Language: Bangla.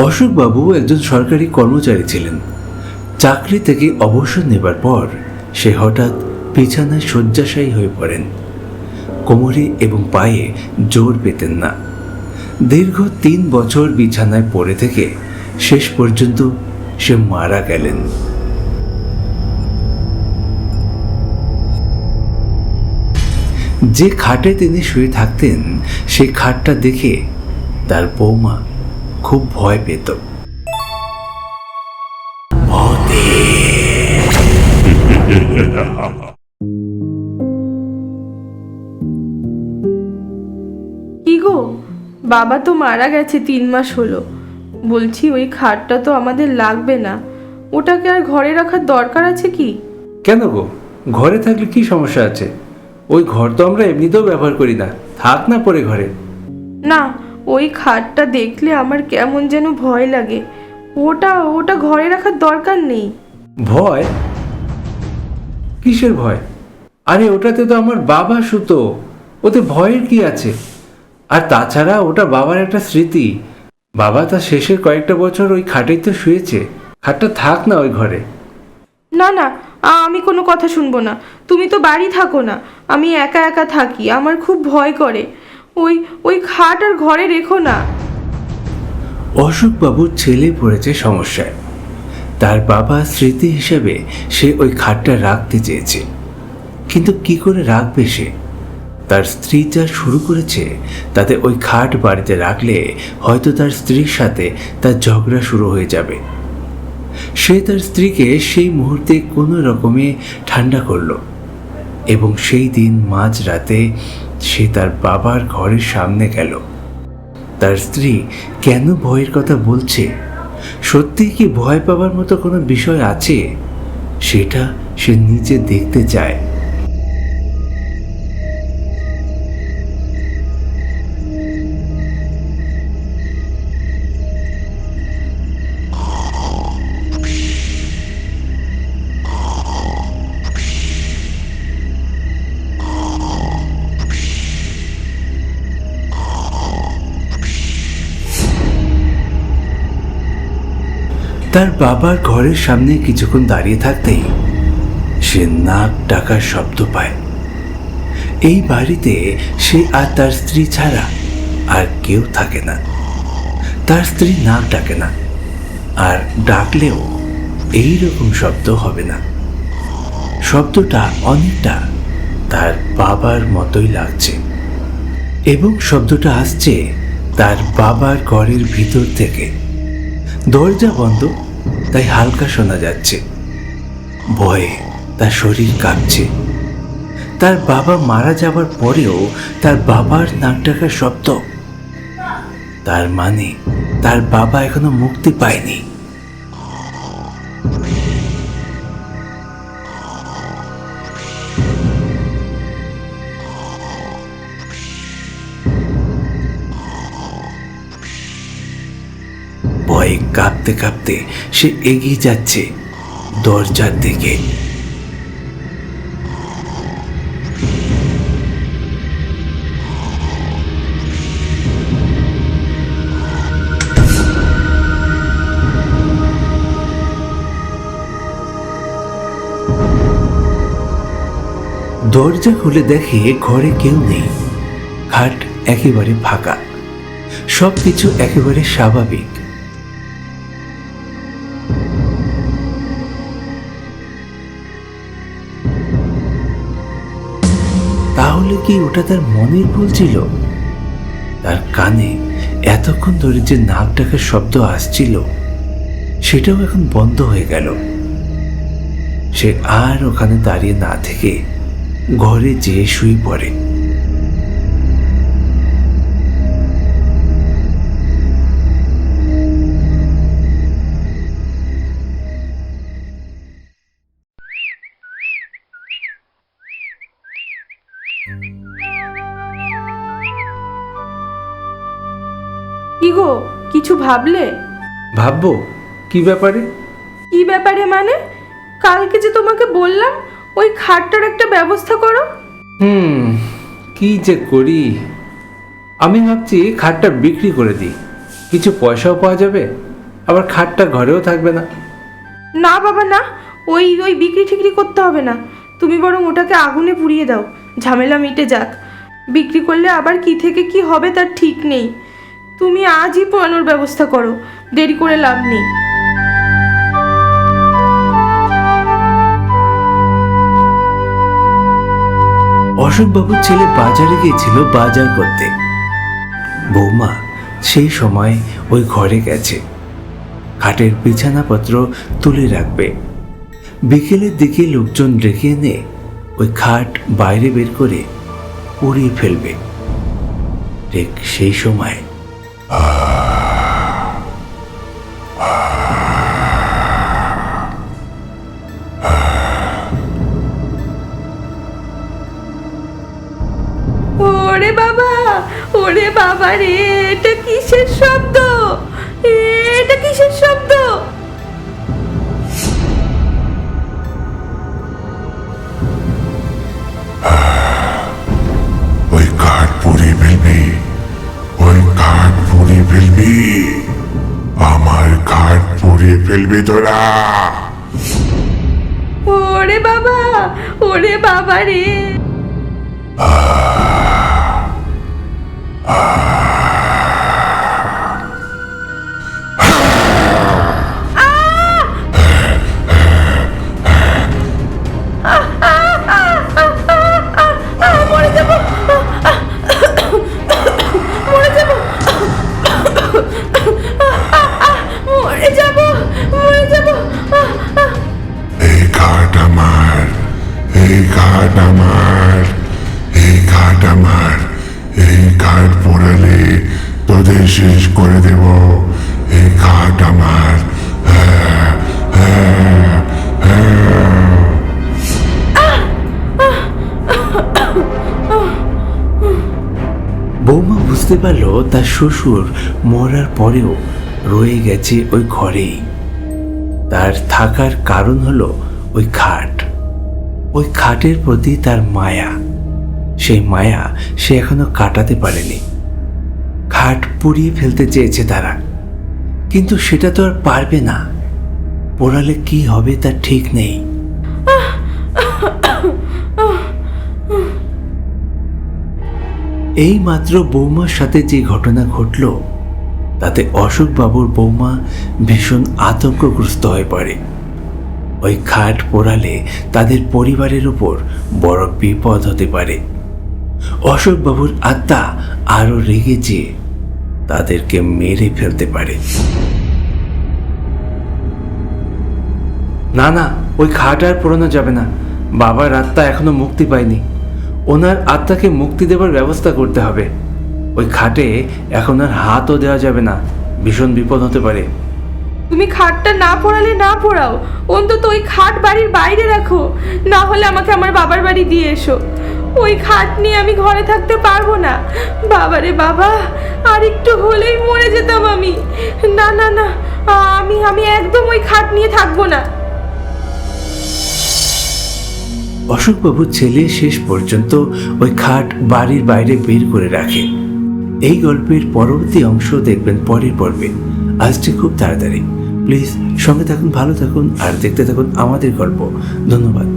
অশোকবাবু একজন সরকারি কর্মচারী ছিলেন। চাকরি থেকে অবসর নেবার পর সে হঠাৎ বিছানায় শয্যাশায়ী হয়ে পড়েন। কোমরে এবং পায়ে জোর পেতেন না। দীর্ঘ 3 বছর বিছানায় পড়ে থেকে শেষ পর্যন্ত সে মারা গেলেন। যে খাটে তিনি শুয়ে থাকতেন সেই খাটটা দেখে তার বৌমা খুব ভয় পেত। কি গো, বাবা তো মারা গেছে 3 মাস হলো। বলছি ওই খাটটা তো আমাদের লাগবে না, ওটাকে আর ঘরে রাখার দরকার আছে কি? কেন গো, ঘরে থাকলে কি সমস্যা আছে? ওই ঘর তো আমরা এমনিতেও ব্যবহার করি না, থাক না পরে ঘরে। না, ওই খাটটা দেখলে আমার কেমন যেন ভয় লাগে। ওটা ওটা ঘরে রাখার দরকার নেই। ভয়? কিসের ভয়? আরে ওটাতে তো আমার বাবা শুতো, ওতে ভয়ের কি আছে? আর তাছাড়া ওটা বাবার একটা স্মৃতি। বাবা তার শেষের কয়েকটা বছর ওই খাটেই তো শুয়েছে। খাটটা থাক না ওই ঘরে। না না, আমি কোনো কথা শুনবো না। তুমি তো বাড়ি থাকো না, আমি একা একা থাকি, আমার খুব ভয় করে। ওই ওই খাট আর ঘরে রেখো না। অশোকবাবুর ছেলে পড়েছে সমস্যায়। তার বাবা স্মৃতি হিসেবে সে ওই খাটটা রাখতে চেয়েছে, কিন্তু কি করে রাখবে সে? তার স্ত্রী যা শুরু করেছে তাতে ওই খাট বাড়িতে রাখলে হয়তো তার স্ত্রীর সাথে তার ঝগড়া শুরু হয়ে যাবে। সে তার স্ত্রীকে সেই মুহূর্তে কোনো রকমে ঠান্ডা করলো এবং সেই দিন মাঝরাতে সে তার বাবার ঘরের সামনে গেল। তার স্ত্রী কেন ভয়ের কথা বলছে, সত্যি কি ভয় পাওয়ার মতো কোনো বিষয় আছে, সেটা সে নিজে দেখতে চায়। তার বাবার ঘরের সামনে কিছুক্ষণ দাঁড়িয়ে থাকতেই সে নাক ডাকার শব্দ পায়। এই বাড়িতে সে আর তার স্ত্রী ছাড়া আর কেউ থাকে না। তার স্ত্রী নাক ডাকে না, আর ডাকলেও এই রকম শব্দ হবে না। শব্দটা অনেকটা তার বাবার মতোই লাগছে এবং শব্দটা আসছে তার বাবার ঘরের ভিতর থেকে। দরজা বন্ধ, তাই হালকা শোনা যাচ্ছে। ভয়ে তার শরীর কাঁপছে। তার বাবা মারা যাবার পরেও তার বাবার নাক ডাকার শব্দ, তার মানে তার বাবা এখনো মুক্তি পায়নি। ভয়ে কাঁপতে কাঁপতে সে এগিয়ে যাচ্ছে দরজার দিকে। দরজা খুলে দেখে ঘরে কেউ নেই। খাট একেবারে ফাঁকা, সবকিছু একেবারে স্বাভাবিক। তাহলে কি ওটা তার মনের ভুল ছিল? তার কানে এতক্ষণ ধরে যে নাক ডাকার শব্দ আসছিল সেটাও এখন বন্ধ হয়ে গেল। সে আর ওখানে দাঁড়িয়ে না থেকে ঘরে যেয়ে শুয়ে পড়ে। কি গো, কিছু ভাবলে? ভাববো? কি ব্যাপারে? কি ব্যাপারে মানে? কালকে যে তোমাকে বললাম ওই খাটটার একটা ব্যবস্থা করো। কি যে করি, আমি ভাবছি খাটটা বিক্রি করে দিই, কিছু পয়সাও পাওয়া যাবে, আবার খাটটা ঘরেও থাকবে না। না বাবা না, ওই ওই বিক্রি ঠিকরি করতে হবে না, তুমি বরং ওটাকে আগুনে পুড়িয়ে দাও, ঝামেলা মিটে যাক। বিক্রি করলে আবার কি থেকে কি হবে তার ঠিক নেই। তুমি আজই পোড়ানোর ব্যবস্থা করো, দেরি করে লাভ নেই। অশোকবাবুর ছেলে বাজারে গিয়েছিল বাজার করতে। বৌমা সেই সময় ওই ঘরে গেছে, খাটের বিছানাপত্র তুলে রাখবে। বিকেলের দিকে লোকজন ডেকে এনে ওই খাট বাইরে বের করে উড়িয়ে ফেলবে। ঠিক সেই সময় ওরে বাবা রে, এটা কিসের শব্দ? এটা কিসের শব্দ? ওই কাঠ পুড়িয়ে ফেলবি, ওই কাঠ পুড়িয়ে ফেলবি, আমার কাঠ পুড়িয়ে ফেলবি তোরা। ওরে বাবা রে। এই কাঠ আমার, এই কাঠ আমার, এই কাঠ আমার, এই কাঠ পোড়ালে তোদের শেষ করে দেব। এই কাঠ আমার। বৌমা বুঝতে পারল তার শ্বশুর মরার পরেও রয়ে গেছে ওই ঘরেই। তার থাকার কারণ হলো ওই খাট, ওই খাটের প্রতি তার মায়া। সেই মায়া সে এখনো কাটাতে পারেনি। খাট পুড়িয়ে ফেলতে চেয়েছে তারা, কিন্তু সেটা তো আর পারবে না। পোড়ালে কি হবে তার ঠিক নেই। এই মাত্র বৌমার সাথে যে ঘটনা ঘটল তাতে অশোকবাবুর বৌমা ভীষণ আতঙ্কগ্রস্ত হয়ে পড়ে। ওই খাট পোড়ালে তাদের পরিবারের উপর বড় বিপদ হতে পারে। অশোকবাবুর আত্মা আরো রেগে যেয়ে তাদেরকে মেরে ফেলতে পারে। না না, ওই খাট আর পোড়ানো যাবে না। বাবার আত্মা এখনো মুক্তি পায়নি, ওনার আত্মাকে মুক্তি দেবার ব্যবস্থা করতে হবে। ওই খাটে এখন আর হাতও দেওয়া যাবে না, ভীষণ বিপদ হতে পারে। তুমি খাটটা না পোড়ালে না পোড়াও, অন্তত ওই খাট বাড়ির বাইরে রাখো, না হলে আমাকে আমার বাবার বাড়ি দিয়ে এসো। ওই খাট নিয়ে আমি ঘরে থাকতে পারবো না। বাবারে বাবা, আর একটু হলেই মরে যেতাম আমি। না না না, আমি একদম ওই খাট নিয়ে থাকবো না। অশোকবাবুর ছেলে শেষ পর্যন্ত ওই খাট বাড়ির বাইরে বের করে রাখে। এই গল্পের পরবর্তী অংশ দেখবেন পরের পর্বে। আসছে খুব তাড়াতাড়ি। প্লিজ সঙ্গে থাকুন, ভালো থাকুন আর দেখতে থাকুন আমাদের গল্প। ধন্যবাদ।